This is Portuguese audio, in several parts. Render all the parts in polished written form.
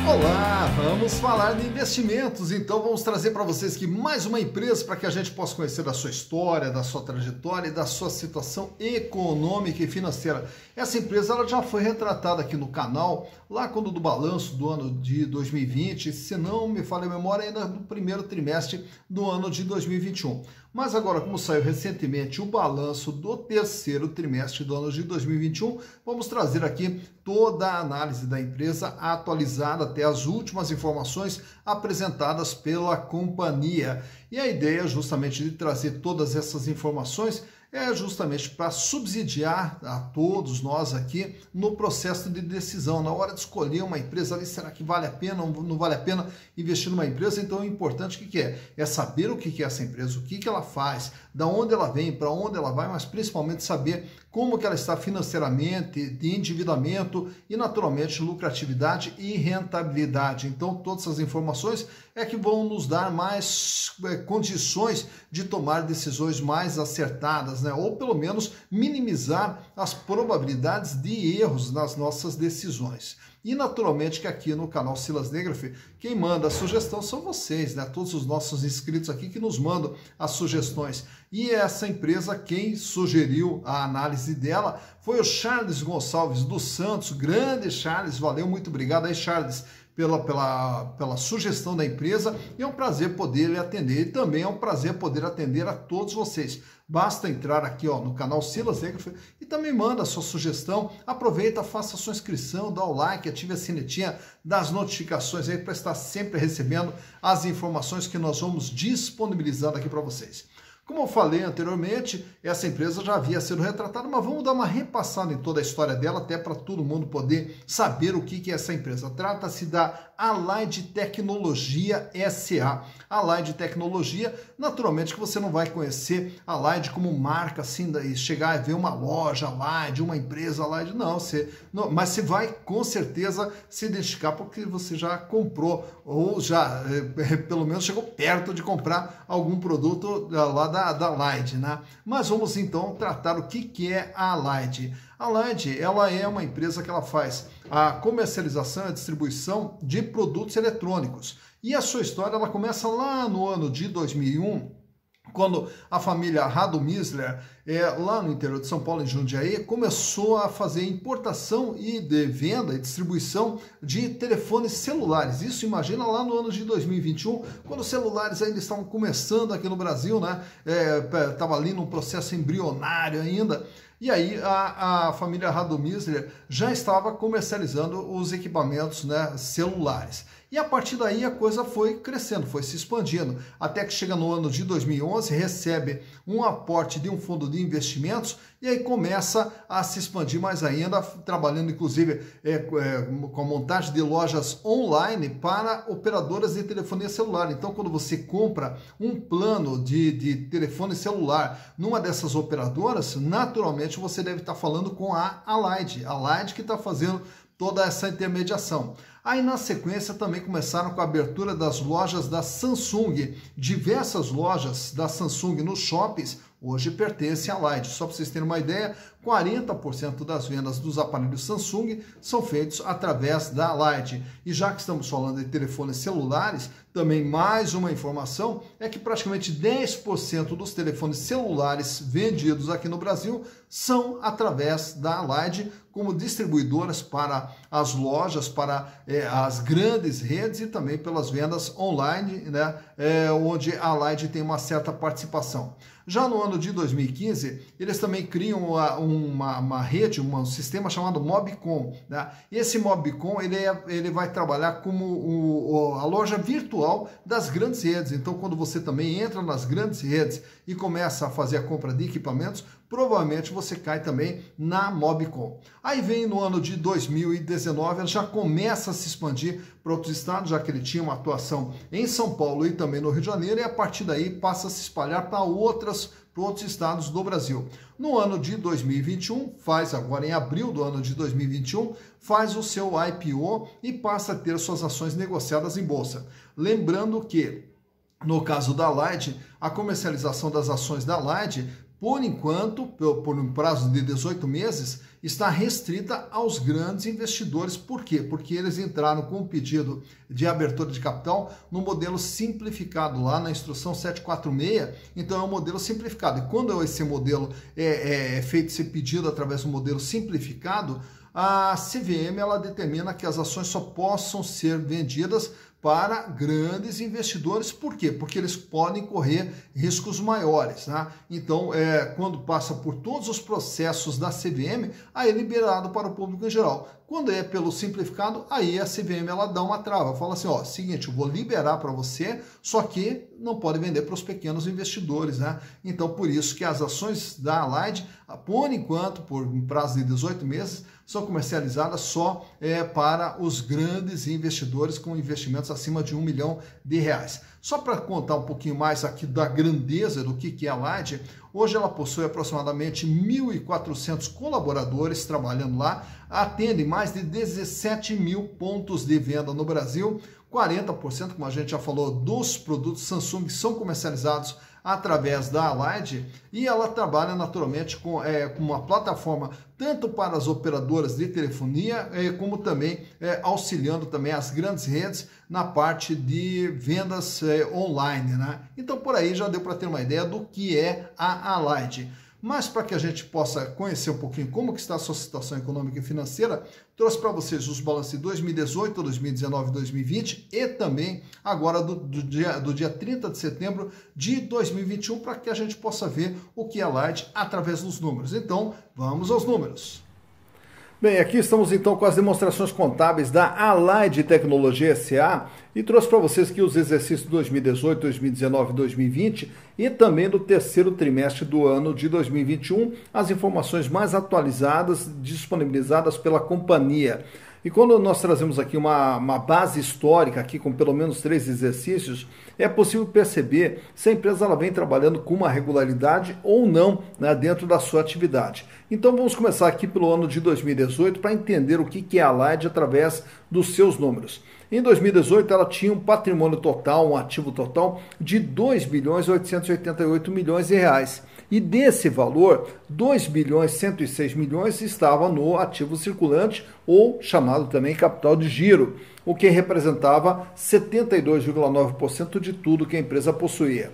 Olá, vamos falar de investimentos, então vamos trazer para vocês aqui mais uma empresa para que a gente possa conhecer da sua história, da sua trajetória e da sua situação econômica e financeira. Essa empresa ela já foi retratada aqui no canal, lá quando do balanço do ano de 2020, se não me falha a memória, ainda no primeiro trimestre do ano de 2021. Mas agora, como saiu recentemente o balanço do terceiro trimestre do ano de 2021, vamos trazer aqui toda a análise da empresa atualizada até as últimas informações apresentadas pela companhia. E a ideia justamente de trazer todas essas informações é justamente para subsidiar a todos nós aqui no processo de decisão, na hora de escolher uma empresa ali, será que vale a pena ou não vale a pena investir numa empresa? Então o importante o que é? É saber o que é essa empresa, o que ela faz, da onde ela vem, para onde ela vai, mas principalmente saber como que ela está financeiramente, de endividamento e naturalmente lucratividade e rentabilidade. Então todas essas informações é que vão nos dar mais condições de tomar decisões mais acertadas, né? Ou pelo menos minimizar as probabilidades de erros nas nossas decisões. E naturalmente que aqui no canal Silas Negrafy, quem manda a sugestão são vocês, né? Todos os nossos inscritos aqui que nos mandam as sugestões. E essa empresa, quem sugeriu a análise dela foi o Charles Gonçalves dos Santos. Grande Charles, valeu, muito obrigado aí, Charles, pela sugestão da empresa, e é um prazer poder lhe atender, e também é um prazer poder atender a todos vocês. Basta entrar aqui ó, no canal Silas Negrafy e também manda a sua sugestão, aproveita, faça a sua inscrição, dá o like, ative a sinetinha das notificações aí para estar sempre recebendo as informações que nós vamos disponibilizando aqui para vocês. Como eu falei anteriormente, essa empresa já havia sido retratada, mas vamos dar uma repassada em toda a história dela, até para todo mundo poder saber o que é essa empresa. Trata-se da Allied Tecnologia SA. Allied Tecnologia, naturalmente que você não vai conhecer a Allied como marca, assim, daí chegar e ver uma loja Allied, uma empresa Allied, não, mas você vai com certeza se identificar porque você já comprou, ou já pelo menos chegou perto de comprar algum produto lá da Allied, né? Mas vamos então tratar o que é a Allied. A Allied, ela é uma empresa que ela faz a comercialização e a distribuição de produtos eletrônicos. E a sua história ela começa lá no ano de 2001, quando a família Radomissler, lá no interior de São Paulo, em Jundiaí, começou a fazer importação e de venda e distribuição de telefones celulares. Isso, imagina, lá no ano de 2021, quando os celulares ainda estavam começando aqui no Brasil, né? Estava ali num processo embrionário ainda. E aí a família Radomissler já estava comercializando os equipamentos, né, celulares. E a partir daí a coisa foi crescendo, foi se expandindo, até que chega no ano de 2011, recebe um aporte de um fundo de investimentos e aí começa a se expandir mais ainda, trabalhando inclusive com a montagem de lojas online para operadoras de telefonia celular. Então quando você compra um plano de telefone celular numa dessas operadoras, naturalmente você deve estar falando com a Allied que está fazendo toda essa intermediação. Aí na sequência também começaram com a abertura das lojas da Samsung. Diversas lojas da Samsung nos shoppings hoje pertencem à Allied. Só para vocês terem uma ideia, 40% das vendas dos aparelhos Samsung são feitos através da Allied. E já que estamos falando de telefones celulares, também mais uma informação é que praticamente 10% dos telefones celulares vendidos aqui no Brasil são através da Allied, como distribuidoras para as lojas, para as grandes redes e também pelas vendas online, né, onde a Allied tem uma certa participação. Já no ano de 2015, eles também criam uma rede, um sistema chamado Mobcom, né? E esse Mobcom ele vai trabalhar como a loja virtual das grandes redes. Então, quando você também entra nas grandes redes e começa a fazer a compra de equipamentos, provavelmente você cai também na Mobcom. Aí vem no ano de 2019, ela já começa a se expandir para outros estados, já que ele tinha uma atuação em São Paulo e também no Rio de Janeiro, e a partir daí passa a se espalhar para outros estados do Brasil. No ano de 2021, agora em abril do ano de 2021, faz o seu IPO e passa a ter suas ações negociadas em bolsa. Lembrando que, no caso da Allied, a comercialização das ações da Allied por enquanto, por um prazo de 18 meses, está restrita aos grandes investidores. Por quê? Porque eles entraram com um pedido de abertura de capital no modelo simplificado, lá na instrução 746, então é um modelo simplificado. E quando esse modelo é feito esse pedido através do modelo simplificado, a CVM ela determina que as ações só possam ser vendidas para grandes investidores. Por quê? Porque eles podem correr riscos maiores, né? Então, quando passa por todos os processos da CVM, aí é liberado para o público em geral. Quando é pelo simplificado, aí a CVM ela dá uma trava, fala assim, ó, seguinte, eu vou liberar para você, só que não pode vender para os pequenos investidores, né? Então, por isso que as ações da Allied, por enquanto, por um prazo de 18 meses, são comercializadas só para os grandes investidores com investimentos acima de R$1 milhão. Só para contar um pouquinho mais aqui da grandeza do que é a Allied, hoje ela possui aproximadamente 1.400 colaboradores trabalhando lá, atende mais de 17 mil pontos de venda no Brasil, 40%, como a gente já falou, dos produtos Samsung são comercializados através da Allied, e ela trabalha naturalmente com uma plataforma tanto para as operadoras de telefonia, como também auxiliando também as grandes redes na parte de vendas online, né? Então por aí já deu para ter uma ideia do que é a Allied. Mas para que a gente possa conhecer um pouquinho como que está a sua situação econômica e financeira, trouxe para vocês os balanços de 2018, 2019 e 2020 e também agora do dia 30 de setembro de 2021, para que a gente possa ver o que é a Allied através dos números. Então, vamos aos números. Bem, aqui estamos então com as demonstrações contábeis da Allied Tecnologia SA e trouxe para vocês aqui os exercícios de 2018, 2019 e 2020 e também do terceiro trimestre do ano de 2021, as informações mais atualizadas disponibilizadas pela companhia. E quando nós trazemos aqui uma base histórica, aqui com pelo menos 3 exercícios, é possível perceber se a empresa ela vem trabalhando com uma regularidade ou não, né, dentro da sua atividade. Então vamos começar aqui pelo ano de 2018 para entender o que é a Allied através dos seus números. Em 2018 ela tinha um patrimônio total, um ativo total de R$ 2.888 milhões. E desse valor, R$ 2.106 milhões estava no ativo circulante, ou chamado também capital de giro, o que representava 72,9% de tudo que a empresa possuía.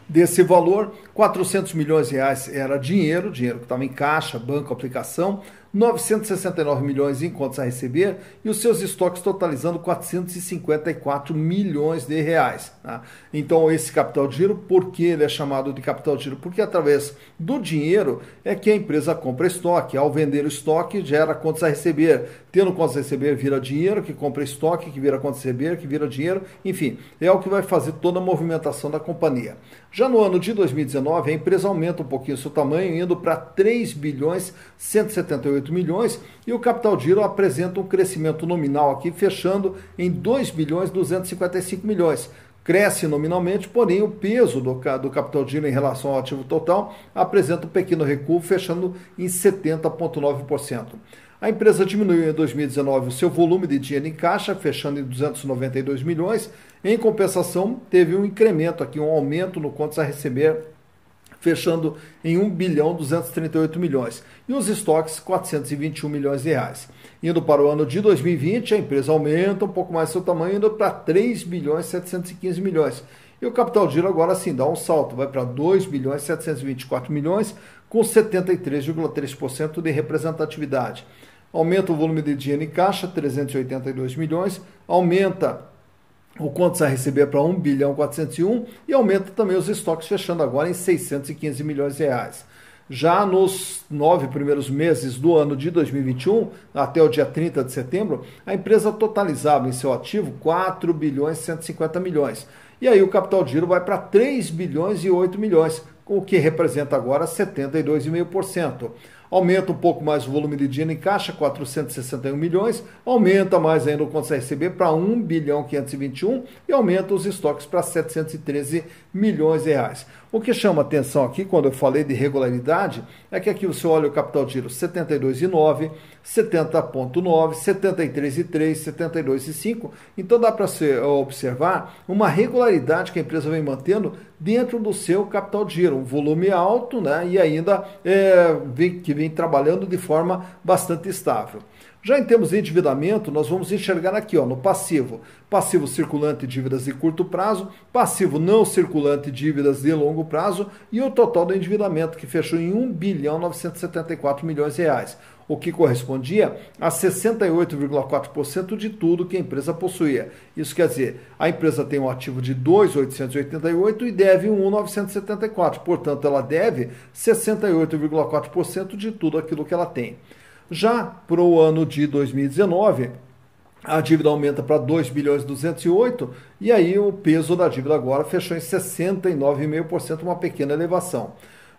Desse valor, R$ 400 milhões era dinheiro que estava em caixa, banco, aplicação, 969 milhões em contas a receber e os seus estoques totalizando 454 milhões de reais. Tá? Então esse capital de giro, por que ele é chamado de capital de giro? Porque através do dinheiro é que a empresa compra estoque. Ao vender o estoque, gera contas a receber. Tendo contas a receber, vira dinheiro, que compra estoque, que vira contas a receber, que vira dinheiro. Enfim, é o que vai fazer toda a movimentação da companhia. Já no ano de 2019, a empresa aumenta um pouquinho seu tamanho, indo para 3 bilhões 178 milhões, e o capital de giro apresenta um crescimento nominal aqui, fechando em 2 bilhões 255 milhões. Cresce nominalmente, porém o peso do capital de giro em relação ao ativo total apresenta um pequeno recuo, fechando em 70,9%. A empresa diminuiu em 2019 o seu volume de dinheiro em caixa, fechando em 292 milhões. Em compensação, teve um incremento aqui, um aumento no contas a receber, fechando em 1 bilhão 238 milhões. E os estoques, 421 milhões de reais. Indo para o ano de 2020, a empresa aumenta um pouco mais seu tamanho, indo para 3 bilhões 715 milhões. E o capital de giro agora sim dá um salto, vai para 2 bilhões 724 milhões, com 73,3% de representatividade. Aumenta o volume de dinheiro em caixa, 382 milhões, aumenta o contas a receber para 1 bilhão 401 e aumenta também os estoques, fechando agora em 615 milhões de reais. Já nos 9 primeiros meses do ano de 2021, até o dia 30 de setembro, a empresa totalizava em seu ativo 4 bilhões 150 milhões. E aí o capital de giro vai para 3 bilhões e 8 milhões, o que representa agora 72,5%. Aumenta um pouco mais o volume de dinheiro em caixa, 461 milhões, aumenta mais ainda o contas a receber para 1 bilhão 521 e aumenta os estoques para 713 milhões de reais. O que chama atenção aqui, quando eu falei de regularidade, é que aqui você olha o capital de giro 72,9, 70,9, 73,3, 72,5. Então dá para você observar uma regularidade que a empresa vem mantendo dentro do seu capital de giro, um volume alto, né, e ainda vem trabalhando de forma bastante estável. Já em termos de endividamento, nós vamos enxergar aqui no passivo. Passivo circulante, dívidas de curto prazo, passivo não circulante, dívidas de longo prazo e o total do endividamento, que fechou em 1.974 bilhões de reais, o que correspondia a 68,4% de tudo que a empresa possuía. Isso quer dizer, a empresa tem um ativo de 2.888 e deve 1.974, portanto ela deve 68,4% de tudo aquilo que ela tem. Já para o ano de 2019, a dívida aumenta para 2.208 e aí o peso da dívida agora fechou em 69,5%, uma pequena elevação.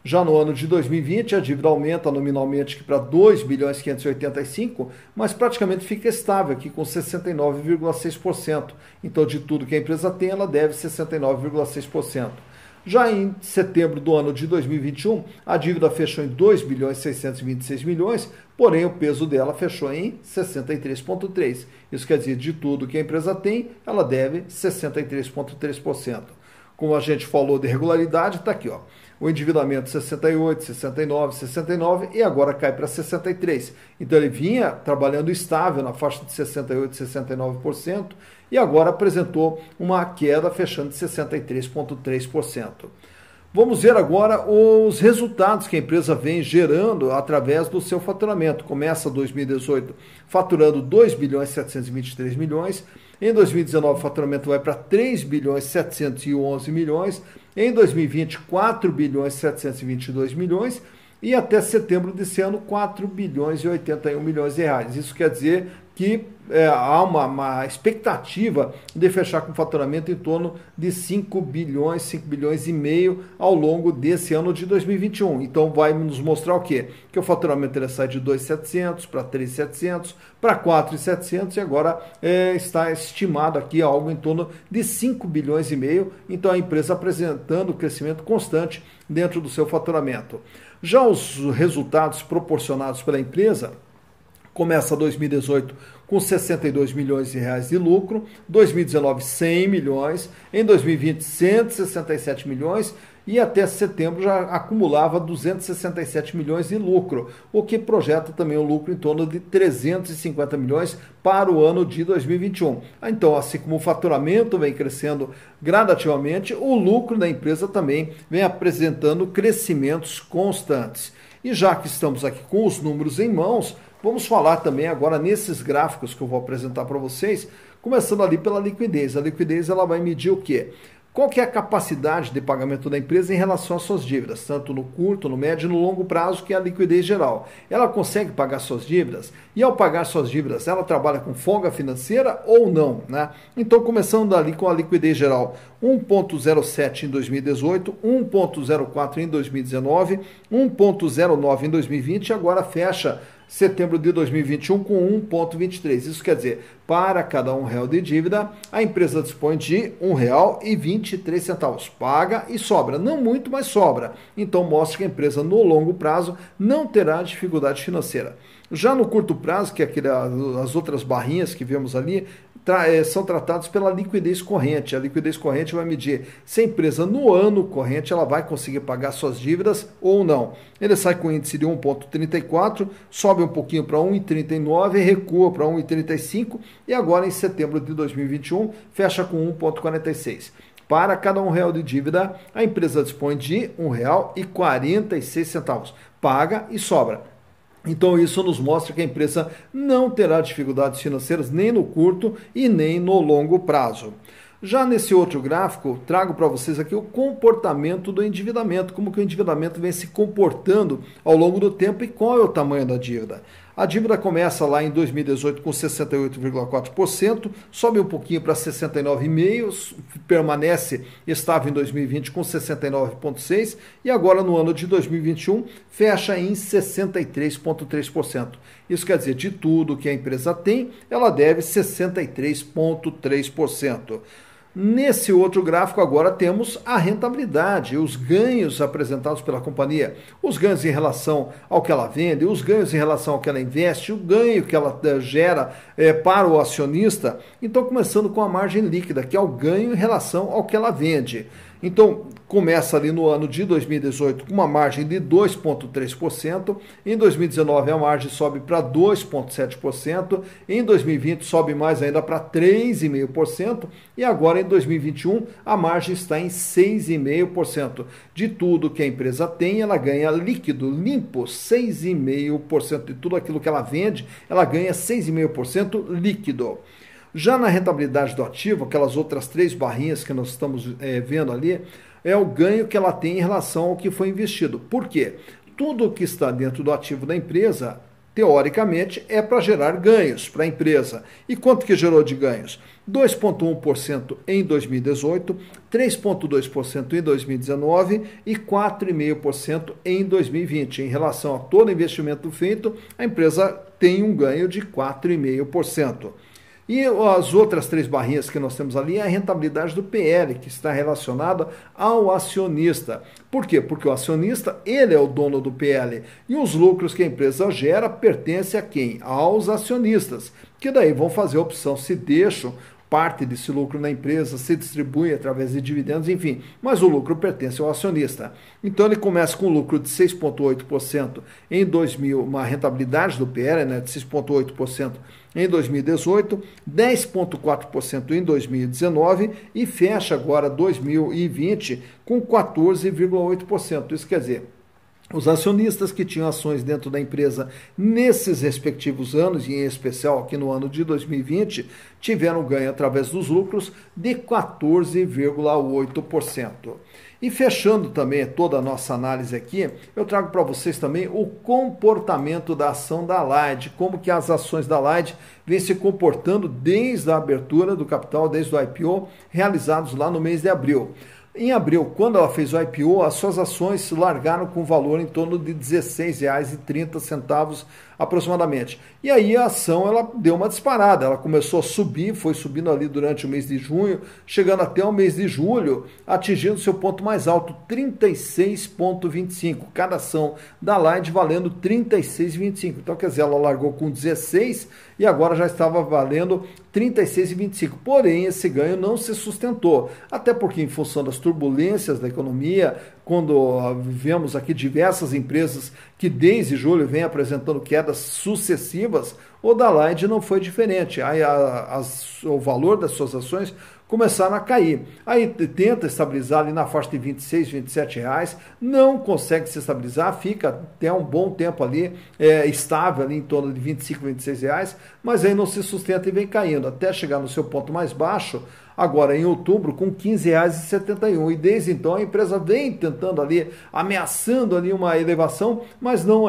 Já no ano de 2020, a dívida aumenta nominalmente para 2.585, mas praticamente fica estável aqui com 69,6%. Então, de tudo que a empresa tem, ela deve 69,6%. Já em setembro do ano de 2021, a dívida fechou em 2.626 milhões, porém o peso dela fechou em 63,3%. Isso quer dizer, de tudo que a empresa tem, ela deve 63,3%. Como a gente falou de regularidade, está aqui, o endividamento 68, 69, 69 e agora cai para 63. Então ele vinha trabalhando estável na faixa de 68, 69% e agora apresentou uma queda fechando de 63,3%. Vamos ver agora os resultados que a empresa vem gerando através do seu faturamento. Começa 2018 faturando 2.723 milhões. Em 2019 o faturamento vai para 3.711 milhões. Em 2020, 4.722 milhões. E até setembro desse ano, 4.081 milhões de reais. Isso quer dizer que há uma expectativa de fechar com faturamento em torno de 5 bilhões e meio ao longo desse ano de 2021. Então vai nos mostrar o quê? Que o faturamento ele sai de 2.700 para 3.700, para 4.700 e agora está estimado aqui algo em torno de 5 bilhões e meio. Então a empresa apresentando crescimento constante dentro do seu faturamento. Já os resultados proporcionados pela empresa, começa 2018 com 62 milhões de reais de lucro, 2019 100 milhões, em 2020 167 milhões e até setembro já acumulava 267 milhões de lucro, o que projeta também um lucro em torno de 350 milhões para o ano de 2021. Então, assim como o faturamento vem crescendo gradativamente, o lucro da empresa também vem apresentando crescimentos constantes. E já que estamos aqui com os números em mãos, vamos falar também agora nesses gráficos que eu vou apresentar para vocês, começando ali pela liquidez. A liquidez ela vai medir o quê? Qual que é a capacidade de pagamento da empresa em relação às suas dívidas, tanto no curto, no médio e no longo prazo, que é a liquidez geral. Ela consegue pagar suas dívidas e ao pagar suas dívidas, ela trabalha com folga financeira ou não, né? Então, começando ali com a liquidez geral, 1,07 em 2018, 1,04 em 2019, 1,09 em 2020 e agora fecha setembro de 2021 com 1,23. Isso quer dizer, para cada R$1 de dívida, a empresa dispõe de R$1,23. Paga e sobra. Não muito, mas sobra. Então mostra que a empresa no longo prazo não terá dificuldade financeira. Já no curto prazo, que é as outras barrinhas que vemos ali, são tratados pela liquidez corrente. A liquidez corrente vai medir se a empresa no ano corrente ela vai conseguir pagar suas dívidas ou não. Ele sai com índice de 1,34, sobe um pouquinho para 1,39, recua para 1,35 e agora em setembro de 2021 fecha com 1,46. Para cada R$1 de dívida, a empresa dispõe de R$1,46. Paga e sobra. Então isso nos mostra que a empresa não terá dificuldades financeiras nem no curto e nem no longo prazo. Já nesse outro gráfico, trago para vocês aqui o comportamento do endividamento, como que o endividamento vem se comportando ao longo do tempo e qual é o tamanho da dívida. A dívida começa lá em 2018 com 68,4%, sobe um pouquinho para 69,5%, permanece estável em 2020 com 69,6% e agora no ano de 2021 fecha em 63,3%. Isso quer dizer, de tudo que a empresa tem, ela deve 63,3%. Nesse outro gráfico agora temos a rentabilidade, os ganhos apresentados pela companhia, os ganhos em relação ao que ela vende, os ganhos em relação ao que ela investe, o ganho que ela gera para o acionista. Então começando com a margem líquida, que é o ganho em relação ao que ela vende. Então, começa ali no ano de 2018 com uma margem de 2,3%, em 2019 a margem sobe para 2,7%, em 2020 sobe mais ainda para 3,5% e agora em 2021 a margem está em 6,5%. De tudo que a empresa tem, ela ganha líquido, limpo, 6,5%. De tudo aquilo que ela vende, ela ganha 6,5% líquido. Já na rentabilidade do ativo, aquelas outras 3 barrinhas que nós estamos vendo ali, é o ganho que ela tem em relação ao que foi investido. Por quê? Tudo que está dentro do ativo da empresa, teoricamente, é para gerar ganhos para a empresa. E quanto que gerou de ganhos? 2,1% em 2018, 3,2% em 2019 e 4,5% em 2020. Em relação a todo investimento feito, a empresa tem um ganho de 4,5%. E as outras 3 barrinhas que nós temos ali é a rentabilidade do PL, que está relacionada ao acionista. Por quê? Porque o acionista, ele é o dono do PL. E os lucros que a empresa gera pertencem a quem? Aos acionistas, que daí vão fazer a opção se deixam parte desse lucro na empresa, se distribui através de dividendos, enfim, mas o lucro pertence ao acionista. Então ele começa com um lucro de 6,8% em 2000, uma rentabilidade do PL, né, de 6,8% em 2018, 10,4% em 2019 e fecha agora 2020 com 14,8%. Isso quer dizer, os acionistas que tinham ações dentro da empresa nesses respectivos anos, e em especial aqui no ano de 2020, tiveram ganho através dos lucros de 14,8%. E fechando também toda a nossa análise aqui, eu trago para vocês também o comportamento da ação da Light, como que as ações da Light vêm se comportando desde a abertura do capital, desde o IPO, realizados lá no mês de abril. Em abril, quando ela fez o IPO, as suas ações largaram com valor em torno de R$ 16,30 aproximadamente. E aí a ação ela deu uma disparada, ela começou a subir, foi subindo ali durante o mês de junho, chegando até o mês de julho, atingindo seu ponto mais alto, 36,25. Cada ação da Light valendo 36,25. Então, quer dizer, ela largou com 16 e agora já estava valendo 36,25. Porém, esse ganho não se sustentou, até porque em função das turbulências da economia, quando vemos aqui diversas empresas que desde julho vêm apresentando quedas sucessivas, o da Light não foi diferente. Aí o valor das suas ações começaram a cair. Aí tenta estabilizar ali na faixa de 26, 27 reais, não consegue se estabilizar, fica até um bom tempo ali estável ali em torno de 25, 26 reais, mas aí não se sustenta e vem caindo, até chegar no seu ponto mais baixo, agora em outubro, com R$ 15,71. E desde então a empresa vem tentando ali, ameaçando ali uma elevação, mas não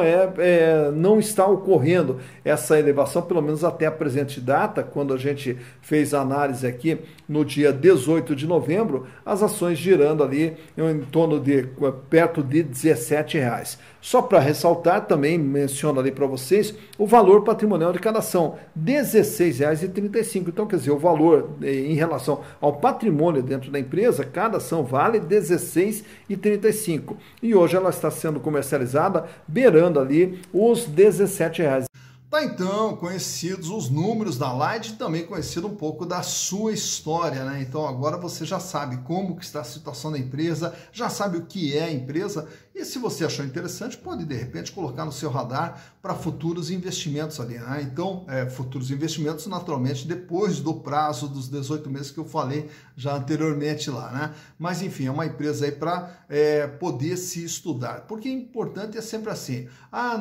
está ocorrendo essa elevação, pelo menos até a presente data, quando a gente fez a análise aqui no dia 18 de novembro, as ações girando ali em torno de perto de R$ 17 reais. Só para ressaltar, também menciono ali para vocês o valor patrimonial de cada ação, R$ 16,35. Então, quer dizer, o valor em relação ao patrimônio dentro da empresa, cada ação vale R$ 16,35. E hoje ela está sendo comercializada beirando ali os R$ 17 reais. Tá, então, conhecidos os números da Light, também conhecido um pouco da sua história, né? Então agora você já sabe como que está a situação da empresa, já sabe o que é a empresa, e se você achou interessante, pode de repente colocar no seu radar para futuros investimentos ali, né? Então, futuros investimentos naturalmente depois do prazo dos 18 meses que eu falei já anteriormente lá, né? Mas enfim, é uma empresa aí para poder se estudar, porque importante é sempre assim,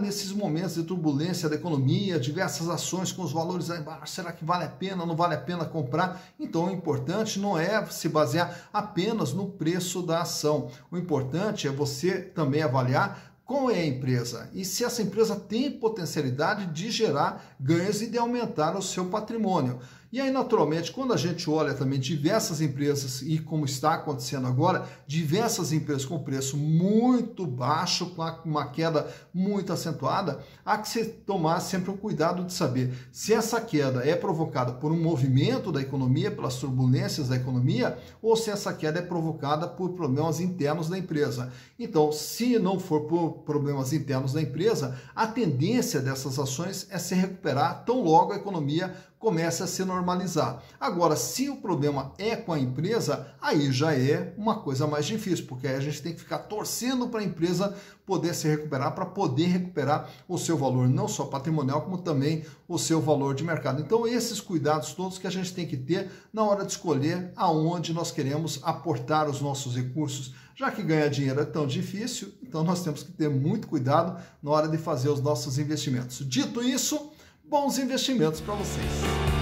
nesses momentos de turbulência da economia, diversas ações com os valores aí embaixo, será que vale a pena, não vale a pena comprar? Então o importante não é se basear apenas no preço da ação, o importante é você também avaliar qual é a empresa e se essa empresa tem potencialidade de gerar ganhos e de aumentar o seu patrimônio. E aí, naturalmente, quando a gente olha também diversas empresas, e como está acontecendo agora, diversas empresas com preço muito baixo, com uma queda muito acentuada, há que se tomar sempre o cuidado de saber se essa queda é provocada por um movimento da economia, pelas turbulências da economia, ou se essa queda é provocada por problemas internos da empresa. Então, se não for por problemas internos da empresa, a tendência dessas ações é se recuperar tão logo a economia comece a se normalizar. Agora, se o problema é com a empresa, aí já é uma coisa mais difícil, porque aí a gente tem que ficar torcendo para a empresa poder se recuperar, para poder recuperar o seu valor, não só patrimonial, como também o seu valor de mercado. Então, esses cuidados todos que a gente tem que ter na hora de escolher aonde nós queremos aportar os nossos recursos. Já que ganhar dinheiro é tão difícil, então nós temos que ter muito cuidado na hora de fazer os nossos investimentos. Dito isso, bons investimentos para vocês.